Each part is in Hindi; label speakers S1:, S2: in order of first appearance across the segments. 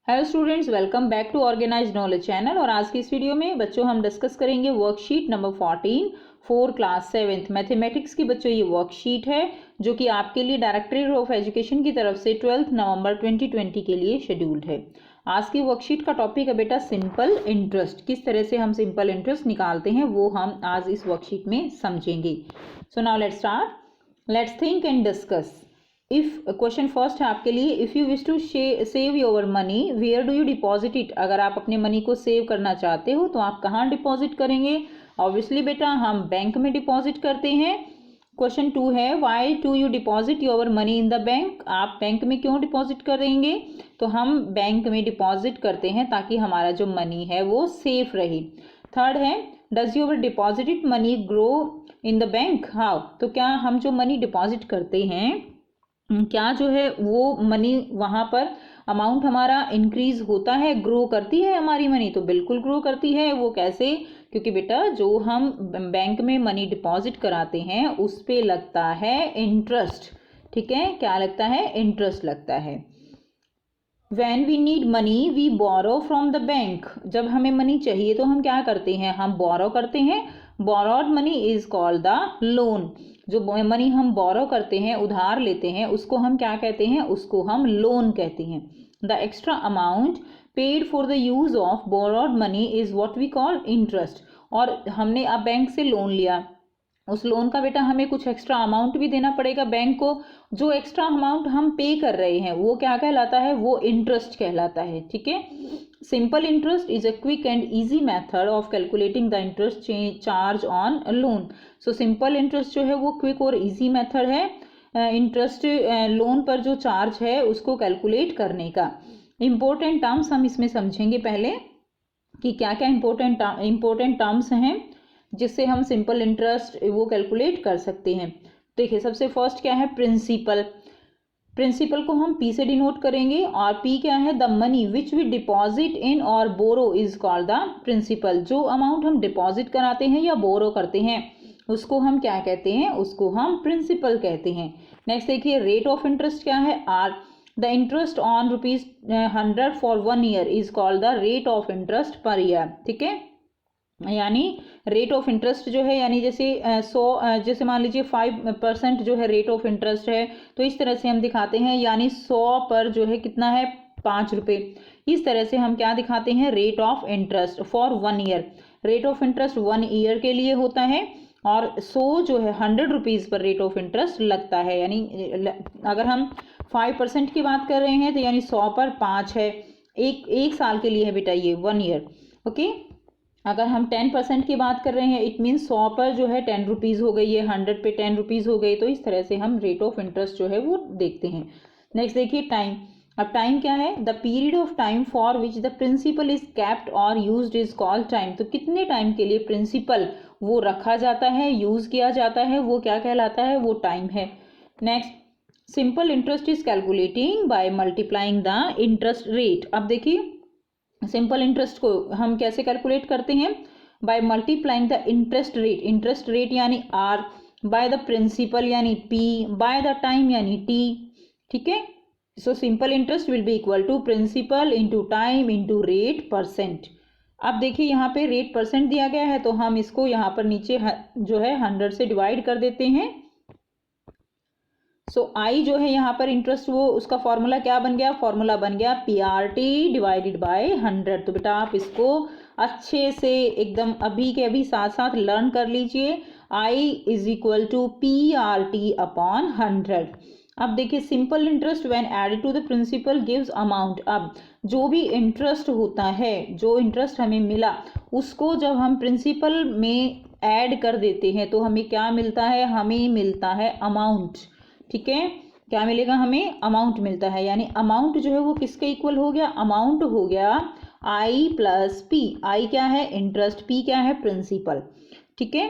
S1: Hello students, welcome back to Organised Knowledge channel. और आज की इस वीडियो में बच्चों हम डिस्कस करेंगे worksheet number 14 for class 7th mathematics की। बच्चों ये वर्कशीट है जो कि आपके लिए डायरेक्टरेट ऑफ एजुकेशन की तरफ से 12 नवंबर 2020 के लिए शेड्यूल्ड है। आज की वर्कशीट का टॉपिक है बेटा सिंपल इंटरेस्ट। किस तरह से हम सिंपल इंटरेस्ट निकालते हैं वो हम आज इस वर्कशीट में समझेंगे। So now let's start, let's think and discuss. If question first है आपके लिए, if you wish to save your money where do you deposit it. अगर आप अपने मनी को सेव करना चाहते हो तो आप कहाँ डिपॉजिट करेंगे? ऑब्वियसली बेटा हम बैंक में डिपॉजिट करते हैं। क्वेश्चन 2 है, why do you deposit your money in the bank. आप बैंक में क्यों डिपॉजिट करेंगे? तो हम बैंक में डिपॉजिट करते हैं ताकि हमारा जो मनी है वो सेफ रहे। थर्ड है, does your deposited money grow in the bank how. तो क्या हम जो मनी डिपॉजिट करते हैं क्या जो है वो मनी वहाँ पर अमाउंट हमारा इंक्रीज होता है, ग्रो करती है हमारी मनी? तो बिल्कुल ग्रो करती है। वो कैसे? क्योंकि बेटा जो हम बैंक में मनी डिपॉजिट कराते हैं उस पे लगता है इंटरेस्ट। ठीक है, क्या लगता है? इंटरेस्ट लगता है। When we need money we borrow from the bank. जब हमें मनी चाहिए तो हम क्या करते हैं? हम बोरो करते हैं। borrowed money is called the loan। जो मनी हम बोरो करते हैं, उधार लेते हैं, उसको हम क्या कहते हैं? उसको हम लोन कहते हैं। The extra amount paid for the use of borrowed money is what we call interest. और हमने अब बैंक से लोन लिया, उस लोन का बेटा हमें कुछ एक्स्ट्रा अमाउंट भी देना पड़ेगा बैंक को। जो एक्स्ट्रा अमाउंट हम पे कर रहे हैं वो क्या कहलाता है? वो इंटरेस्ट कहलाता है। ठीक है, simple interest is a quick and easy method of calculating the interest charge on loan. So simple interest जो है वो क्विक और इजी मेथड है इंटरेस्ट लोन पर जो चार्ज है उसको कैलकुलेट करने का। इम्पोर्टेंट टर्म्स हम इसमें समझेंगे पहले कि क्या क्या इम्पोर्टेंट टर्म्स हैं जिससे हम सिंपल इंटरेस्ट वो कैलकुलेट कर सकते हैं। देखिए, सबसे फर्स्ट क्या है? प्रिंसिपल। प्रिंसिपल को हम पी से डिनोट करेंगे और पी क्या है? The money which we deposit in और borrow is called the principal. जो अमाउंट हम डिपॉजिट कराते हैं या बोरो करते हैं उसको हम क्या कहते हैं? उसको हम प्रिंसिपल कहते हैं। नेक्स्ट देखिए, रेट ऑफ इंटरेस्ट क्या है? R. The interest on ₹100 for 1 year is called the rate of interest per year. ठीक है, यानी रेट ऑफ इंटरेस्ट जो है, यानी जैसे 100 जैसे मान लीजिए 5% जो है रेट ऑफ इंटरेस्ट है, तो इस तरह से हम दिखाते हैं। यानी 100 पर जो है कितना है? 5 रुपये। इस तरह से हम क्या दिखाते हैं? Rate of interest for 1 year. Rate of interest 1 year के लिए होता है और 100 जो है 100 रुपीज़ पर रेट ऑफ इंटरेस्ट लगता है। यानी अगर हम 5% की बात कर रहे हैं तो यानी 100 पर 5 है। एक साल के लिए है बेटा ये 1 ईयर। ओके, अगर हम 10% की बात कर रहे हैं इट मीन्स 100 पर जो है 10 रुपीज़ हो गई है, 100 पे 10 रुपीज़ हो गई। तो इस तरह से हम रेट ऑफ इंटरेस्ट जो है वो देखते हैं। नेक्स्ट देखिए, टाइम। अब टाइम क्या है? The period of time for which the principal is kept और यूज्ड इज कॉल्ड टाइम। तो कितने टाइम के लिए प्रिंसिपल वो रखा जाता है, यूज़ किया जाता है, वो क्या कहलाता है? वो टाइम है। Next, simple interest is calculating bye multiplying the interest rate. अब देखिए, सिंपल इंटरेस्ट को हम कैसे कैलकुलेट करते हैं? By multiplying the interest rate. Interest rate यानी आर, बाय द प्रिंसिपल यानी पी, बाय द टाइम यानी टी। ठीक है, so simple interest will be equal to principal into time into rate percent. अब देखिए यहाँ पे रेट परसेंट दिया गया है तो हम इसको यहाँ पर नीचे जो है 100 से डिवाइड कर देते हैं। सो आई जो है यहाँ पर इंटरेस्ट, वो उसका फॉर्मूला क्या बन गया? फॉर्मूला बन गया PRT डिवाइडेड बाय 100। तो बेटा आप इसको अच्छे से एकदम अभी के अभी साथ साथ लर्न कर लीजिए। I is equal to PRT upon 100। अब देखिए, simple interest when added to the principal gives amount. अब जो भी इंटरेस्ट होता है, जो इंटरेस्ट हमें मिला उसको जब हम प्रिंसिपल में ऐड कर देते हैं तो हमें क्या मिलता है? हमें मिलता है अमाउंट। ठीक है, क्या मिलेगा? हमें अमाउंट मिलता है। यानी अमाउंट जो है वो किसके इक्वल हो गया? अमाउंट हो गया आई प्लस पी। आई क्या है? इंटरेस्ट, पी क्या है? प्रिंसिपल। ठीक है,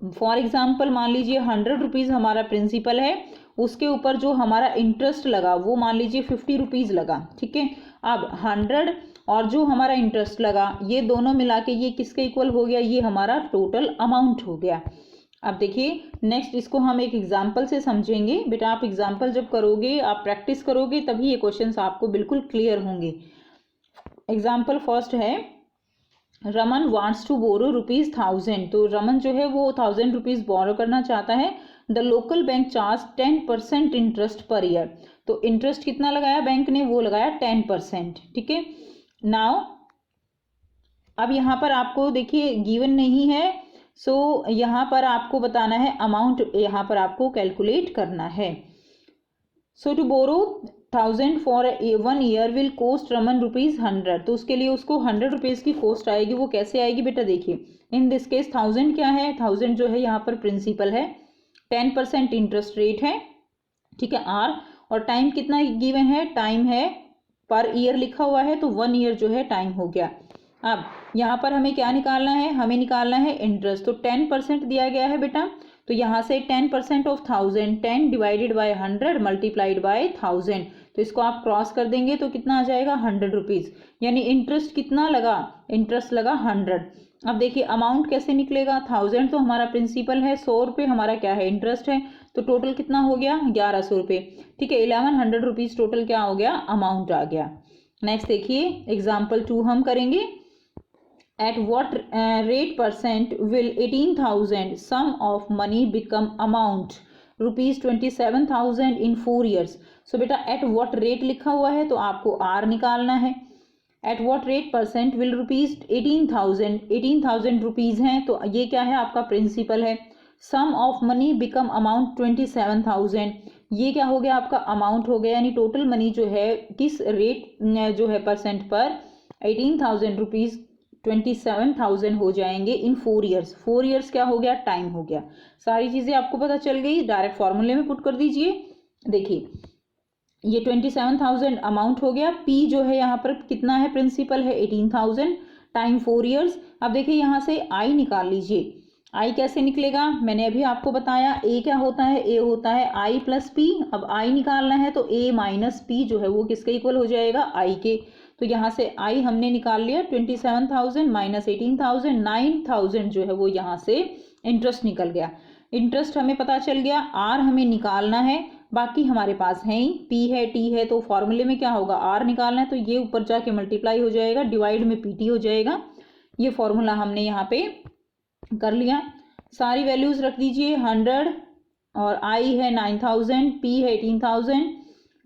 S1: फॉर एग्जाम्पल मान लीजिए 100 रुपीज़ हमारा प्रिंसिपल है, उसके ऊपर जो हमारा इंटरेस्ट लगा वो मान लीजिए 50 रुपीज़ लगा। ठीक है, अब 100 और जो हमारा इंटरेस्ट लगा ये दोनों मिला के ये किसके इक्वल हो गया? ये हमारा टोटल अमाउंट हो गया। अब देखिए नेक्स्ट इसको हम एक एग्जाम्पल से समझेंगे। बेटा आप एग्जाम्पल जब करोगे, आप प्रैक्टिस करोगे, तभी ये क्वेश्चंस आपको बिल्कुल क्लियर होंगे। एग्जाम्पल फर्स्ट है, रमन वांट्स टू बोरो ₹1000। तो रमन जो है वो ₹1000 बोरो करना चाहता है। The local bank charge 10% interest per year. तो इंटरेस्ट कितना लगाया बैंक ने, वो लगाया 10%। ठीक है। नाउ अब यहाँ पर आपको देखिए गिवन नहीं है, सो यहाँ पर आपको बताना है अमाउंट, यहाँ पर आपको कैलकुलेट करना है। So to borrow 1000 for 1 year will cost Raman ₹100। तो उसके लिए उसको ₹100 की कॉस्ट आएगी। वो कैसे आएगी बेटा, देखिए इन दिस केस 1000 क्या है, 1000 जो है यहाँ पर प्रिंसिपल है, 10% इंटरेस्ट रेट है, ठीक है, आर, और टाइम कितना गिवन है, टाइम है पर ईयर लिखा हुआ है, तो 1 ईयर जो है टाइम हो गया। अब यहाँ पर हमें क्या निकालना है, हमें निकालना है इंटरेस्ट। तो 10% दिया गया है बेटा, तो यहाँ से 10% of 1000, 10 divided by 100 multiplied by 1000, तो इसको आप क्रॉस कर देंगे तो कितना आ जाएगा, ₹100। यानी इंटरेस्ट कितना लगा, इंटरेस्ट लगा 100। अब देखिए अमाउंट कैसे निकलेगा, 1000 तो हमारा प्रिंसिपल है, ₹100 हमारा क्या है, इंटरेस्ट है, तो टोटल कितना हो गया, ₹1100। ठीक है, ₹1100 टोटल क्या हो गया, अमाउंट आ गया। नेक्स्ट देखिए एग्जाम्पल 2 हम करेंगे। At what rate percent will 18,000 sum of money become amount ₹27,000 in 4 years? So बेटा at what rate लिखा हुआ है तो आपको R निकालना है। At what rate percent will ₹18,000 rupees हैं, तो ये क्या है, आपका प्रिंसिपल है। सम ऑफ मनी बिकम अमाउंट 27,000, ये क्या हो गया, आपका अमाउंट हो गया, यानी टोटल मनी जो है किस रेट जो है परसेंट पर 18,000 रुपीज़ 27,000 हो जाएंगे इन 4 ईयर्स। 4 ईयर्स क्या हो गया, टाइम हो गया। सारी चीज़ें आपको पता चल गई, डायरेक्ट फॉर्मूले में पुट कर दीजिए। देखिए ये 27,000 अमाउंट हो गया, पी जो है यहाँ पर कितना है, प्रिंसिपल है 18,000, टाइम 4 ईयर्स। अब देखिए यहाँ से आई निकाल लीजिए। आई कैसे निकलेगा, मैंने अभी आपको बताया, ए क्या होता है, ए होता है आई प्लस पी। अब आई निकालना है तो ए माइनस पी जो है वो किसके इक्वल हो जाएगा, आई के। तो यहाँ से आई हमने निकाल लिया, 27,000 माइनस 18,000, 9,000 जो है वो यहाँ से इंटरेस्ट निकल गया। इंटरेस्ट हमें पता चल गया, आर हमें निकालना है, बाकी हमारे पास है ही, पी है टी है, तो फॉर्मूले में क्या होगा, आर निकालना है, तो ये ऊपर जाके मल्टीप्लाई हो जाएगा, डिवाइड में पी टी हो जाएगा। ये फॉर्मूला हमने यहाँ पे कर लिया। सारी वैल्यूज रख दीजिए, 100 और आई है 9,000, पी है 18,000,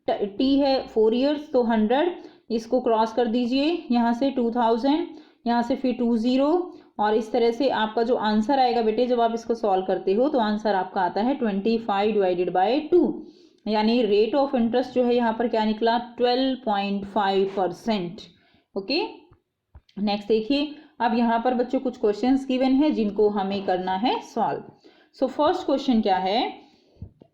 S1: टी है 4 ईयर्स, तो 100, इसको क्रॉस कर दीजिए यहाँ से 2000, यहाँ से फिर 20, और इस तरह से आपका जो आंसर आएगा बेटे, जब आप इसको सॉल्व करते हो तो आंसर आपका आता है 25 डिवाइडेड बाय 2, यानी रेट ऑफ इंटरेस्ट जो है यहाँ पर क्या निकला, 12.5%। ओके, नेक्स्ट देखिए, अब यहाँ पर बच्चों कुछ क्वेश्चंस गिवन है जिनको हमें करना है सॉल्व। सो फर्स्ट क्वेश्चन क्या है,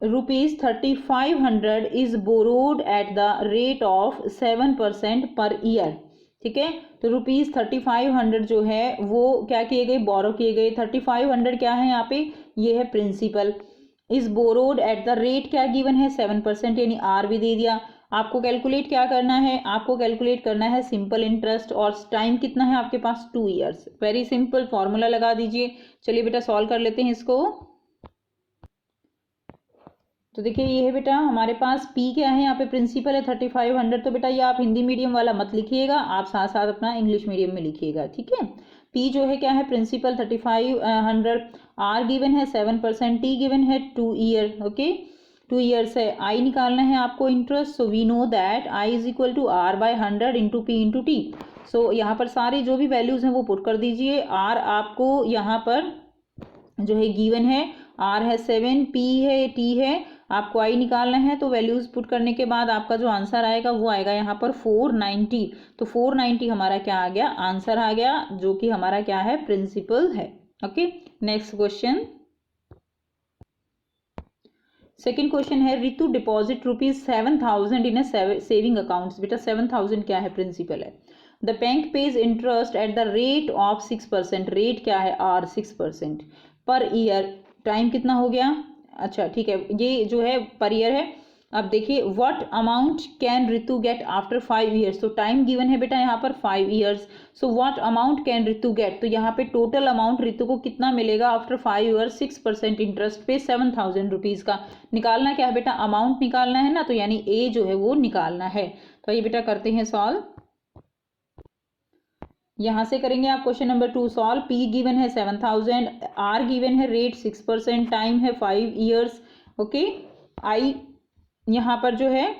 S1: ₹3500 is borrowed at the rate of 7% पर ईयर। ठीक है, तो ₹3500 जो है वो क्या किए गए, बोरो किए गए। 3500 क्या है यहाँ पे, ये है principal. Is borrowed at the rate क्या गिवन है, 7%, यानी आर भी दे दिया। आपको कैलकुलेट क्या करना है, आपको कैलकुलेट करना है सिंपल इंटरेस्ट, और टाइम कितना है आपके पास, 2 ईयर्स। वेरी सिंपल, फॉर्मूला लगा दीजिए। चलिए बेटा सॉल्व कर लेते हैं इसको। तो देखिए ये है बेटा हमारे पास P क्या है, यहाँ पे प्रिंसिपल है 3500, तो बेटा ये आप हिंदी मीडियम वाला मत लिखिएगा, आप साथ साथ अपना इंग्लिश मीडियम में लिखिएगा। ठीक है, P जो है क्या है, प्रिंसिपल 3500, R गिवन है 7%, T गिवन है 2 ईयर। ओके, 2 ईयर्स है। I निकालना है आपको interest, so we know that I is equal to R by 100 into P into T। सो यहाँ पर सारे जो भी वैल्यूज हैं वो पुट कर दीजिए। R आपको यहाँ पर जो है गिवन है, R है 7, P है, T है, आपको आई निकालना है, तो वैल्यूज पुट करने के बाद आपका जो आंसर आएगा वो आएगा यहाँ पर 490। तो 490 हमारा क्या आ गया, आंसर आ गया, जो कि हमारा क्या है, प्रिंसिपल है। Okay, next question. Second question है, Ritu deposit ₹7,000 in saving accounts. बेटा 7,000 क्या है, प्रिंसिपल है। The bank pays interest at the rate of 6%, rate क्या है, आर 6% पर ईयर। टाइम कितना हो गया, अच्छा ठीक है, ये जो है पर ईयर है, अब देखिए what amount can Ritu get after 5 years, तो टाइम गिवन है बेटा यहाँ पर 5 years. So what amount can Ritu get, तो यहाँ पे टोटल अमाउंट रितु को कितना मिलेगा आफ्टर 5 ईयर्स 6% इंटरेस्ट पे 7,000 रुपीज़ का। निकालना क्या है बेटा, अमाउंट निकालना है ना, तो यानी ए जो है वो निकालना है। तो ये बेटा करते हैं सॉल्व। यहाँ से करेंगे आप question number 2 solve. P given है 7,000, आर गिवन है रेट 6%, टाइम है 5 ईयर्स। ओके, आई यहाँ पर जो है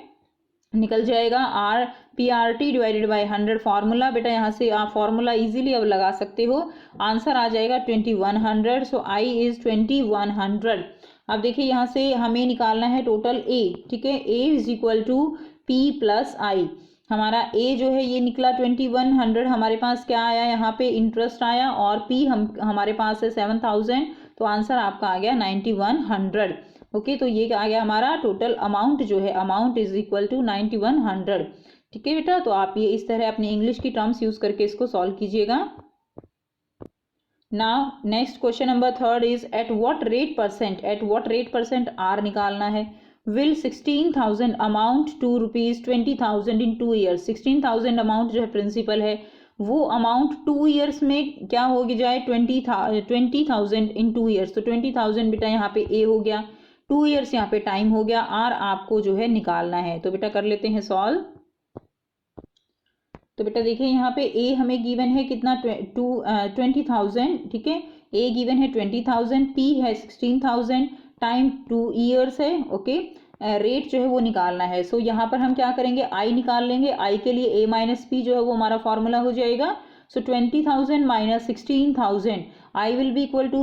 S1: निकल जाएगा R P R T divided by 100। Formula बेटा यहाँ से आप फार्मूला इजीली अब लगा सकते हो। आंसर आ जाएगा 2100। सो आई इज 2100। अब देखिए यहाँ से हमें निकालना है टोटल ए, ठीक है। A is equal to P plus I. हमारा ए जो है ये निकला 2100। हमारे पास क्या आया, यहाँ पे इंटरेस्ट आया, और पी हमारे पास है 7,000। तो आंसर आपका आ गया 9100। ओके, तो ये आ गया हमारा टोटल अमाउंट जो है, अमाउंट इज इक्वल टू 9100। ठीक है बेटा, तो आप ये इस तरह अपने इंग्लिश की टर्म्स यूज करके इसको सॉल्व कीजिएगा। Now next question number 3 is at what rate percent R निकालना है। Will 16,000 amount to ₹20,000 in 2 years. 16,000 amount जो है प्रिंसिपल है, वो अमाउंट 2 ईयर्स में क्या हो जाए 20,000 इन 2 ईयर्स। तो 20,000 बेटा यहाँ पे ए हो गया, 2 ईयर्स यहाँ पे टाइम हो गया, आर आपको जो है निकालना है। तो बेटा कर लेते हैं सॉल्व। तो बेटा देखिए यहाँ पे ए हमें गिवन है कितना 20,000, ठीक है। ए गिवन है 20,000, पी है 16,000, टाइम 2 ईयर्स है। ओके, रेट जो है वो निकालना है। सो यहाँ पर हम क्या करेंगे, आई निकाल लेंगे। आई के लिए ए माइनस पी जो है वो हमारा फॉर्मूला हो जाएगा। So 20,000 minus 16,000, I will be equal to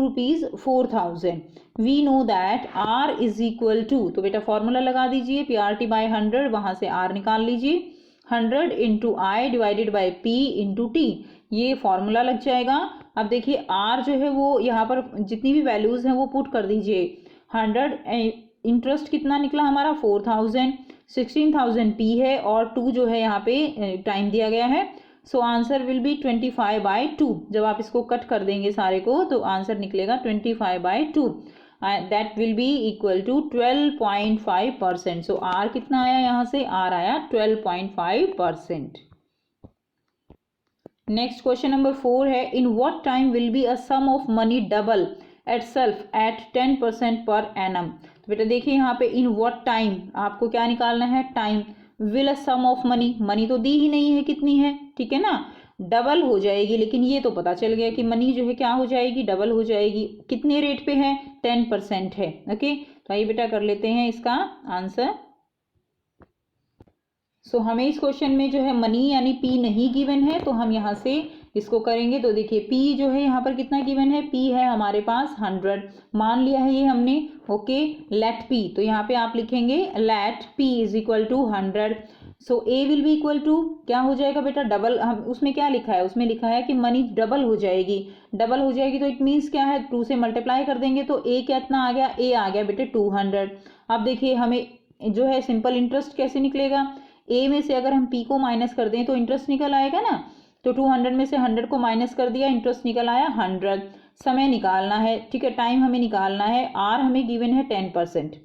S1: ₹4,000। We know that R is equal to, तो बेटा फॉर्मूला लगा दीजिए, पी आर टी बाई 100, वहां से आर निकाल लीजिए। 100 into I divided by P into T, ये फॉर्मूला लग जाएगा। अब देखिए आर जो है वो यहाँ पर जितनी भी वैल्यूज हैं वो पुट कर दीजिए। 100 इंटरेस्ट कितना निकला हमारा 4,000, 16,000 पी है, और 2 जो है यहाँ पे टाइम दिया गया है। So answer will be 25/2। जब आप इसको कट कर देंगे सारे को तो आंसर निकलेगा 25/2। That will be equal to 12.5%। So R कितना आया, यहाँ से आर आया 12.5%। नेक्स्ट क्वेश्चन नंबर 4 है in what time will be a sum of money double itself at 10% per annum. तो बेटा देखिए यहाँ पे इन व्हाट टाइम आपको क्या निकालना है, time. Will a sum of money, money तो दी ही नहीं है कितनी है, ठीक है ना, डबल हो जाएगी। लेकिन ये तो पता चल गया कि मनी जो है क्या हो जाएगी, डबल हो जाएगी। कितने रेट पे है, 10% है। ओके, तो आइए बेटा कर लेते हैं इसका आंसर। सो हमें इस क्वेश्चन में जो है मनी यानी पी नहीं गिवन है, तो हम यहाँ से इसको करेंगे। तो देखिए पी जो है यहाँ पर कितना गिवन है, पी है हमारे पास 100, मान लिया है ये हमने। ओके, लेट पी, तो यहाँ पे आप लिखेंगे let P is equal to 100। So A will be equal to क्या हो जाएगा बेटा, डबल। हम उसमें क्या लिखा है, उसमें लिखा है कि मनी डबल हो जाएगी। डबल हो जाएगी तो इट मीन्स क्या है, 2 से मल्टीप्लाई कर देंगे तो ए कितना आ गया, ए आ गया बेटे 200। अब देखिए हमें जो है सिंपल इंटरेस्ट कैसे निकलेगा, ए में से अगर हम पी को माइनस कर दें तो इंटरेस्ट निकल आएगा ना। तो 200 में से 100 को माइनस कर दिया, इंटरेस्ट निकल आया 100। समय निकालना है, ठीक है, टाइम हमें निकालना है। आर हमें गिवन है 10%।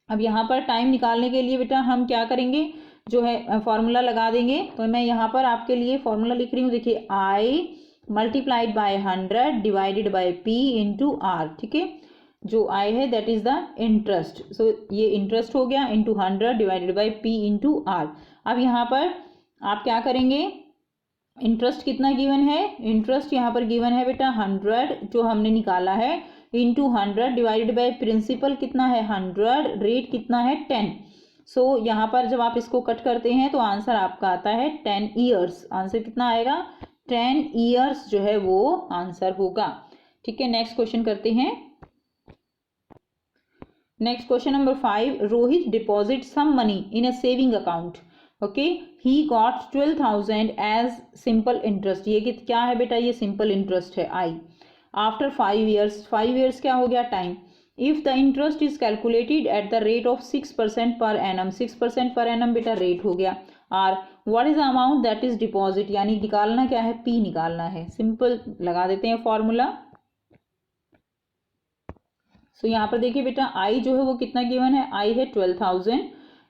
S1: अब यहाँ पर टाइम निकालने के लिए बेटा हम क्या करेंगे, जो है फॉर्मूला लगा देंगे। तो मैं यहाँ पर आपके लिए फॉर्मूला लिख रही हूँ, देखिए I multiplied by 100 divided by P into R, ठीक है। जो आई है that is the interest. So ये इंटरेस्ट हो गया into 100 divided by P into R. अब यहाँ पर आप क्या करेंगे, इंटरेस्ट कितना गिवन है, इंटरेस्ट यहाँ पर गिवन है बेटा 100 जो हमने निकाला है, इंटू 100 डिवाइडेड बाई प्रिंसिपल कितना है 100, रेट कितना है 10। सो यहाँ पर जब आप इसको कट करते हैं तो आंसर आपका आता है 10 ईयर्स। आंसर कितना आएगा, 10 ईयर्स जो है वो आंसर होगा। ठीक है, नेक्स्ट क्वेश्चन करते हैं। Next question number 5. Rohit deposit some money in a saving account. Okay, he got 12,000 as simple interest. ये क्या है बेटा, ये simple interest है I. After 5 years, 5 years क्या हो गया time. If the interest is calculated at the rate of 6% per annum, 6% per annum बेटा rate हो गया. R, what is the amount that is deposit, यानी निकालना क्या है, P निकालना है। Simple लगा देते हैं फॉर्मूला। सो यहाँ पर देखिए बेटा आई जो है वो कितना गिवन है, आई है 12,000,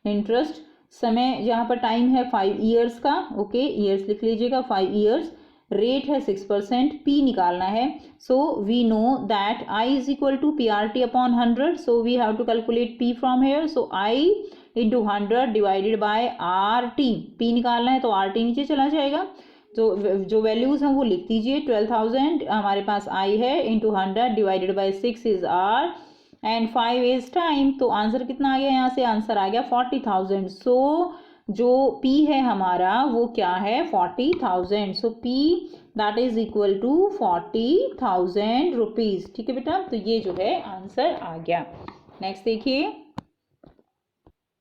S1: इंटरेस्ट समय यहाँ पर टाइम है 5 ईयर्स का, ओके ईयर्स लिख लीजिएगा 5 ईयर्स, रेट है 6%, पी निकालना है। So we know that I is equal to P R T upon 100, so we have to calculate P from here. So I into 100 divided by R T, P निकालना है तो आर टी नीचे चला जाएगा। जो वैल्यूज हैं वो लिख दीजिए, 12,000 हमारे पास आई है, into 100 divided by 6 is R and 5 is time. तो आंसर कितना आ गया यहाँ से, आंसर आ गया 40,000। सो जो P है हमारा वो क्या है 40,000। So P that is equal to 40,000 rupees. ठीक है बेटा, तो ये जो है आंसर आ गया। नेक्स्ट देखिए,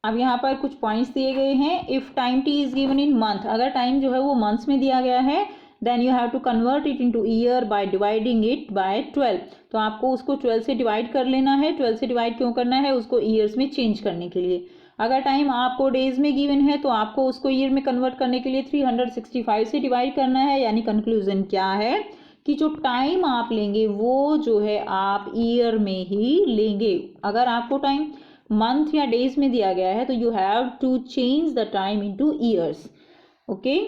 S1: अब यहाँ पर कुछ पॉइंट्स दिए गए हैं। If time T is given in month, अगर टाइम जो है वो मंथ्स में दिया गया है, then you have to convert it into year by dividing it by 12। तो आपको उसको 12 से डिवाइड कर लेना है। 12 से डिवाइड क्यों करना है, उसको ईयर्स में चेंज करने के लिए। अगर टाइम आपको डेज में गिवन है तो आपको उसको ईयर में कन्वर्ट करने के लिए 365 से डिवाइड करना है। यानी कंक्लूजन क्या है कि जो टाइम आप लेंगे वो जो है आप ईयर में ही लेंगे। अगर आपको टाइम मंथ या डेज में दिया गया है तो you have to change the time into years. Okay,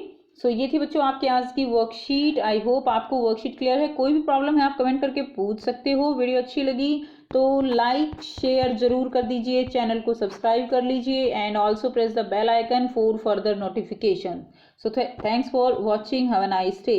S1: so ये थी बच्चों आपके आज की वर्कशीट। आई होप आपको वर्कशीट क्लियर है। कोई भी प्रॉब्लम है आप कमेंट करके पूछ सकते हो। वीडियो अच्छी लगी तो लाइक शेयर जरूर कर दीजिए, चैनल को सब्सक्राइब कर लीजिए and also press the bell icon for further notification. So thanks for watching, have a nice day.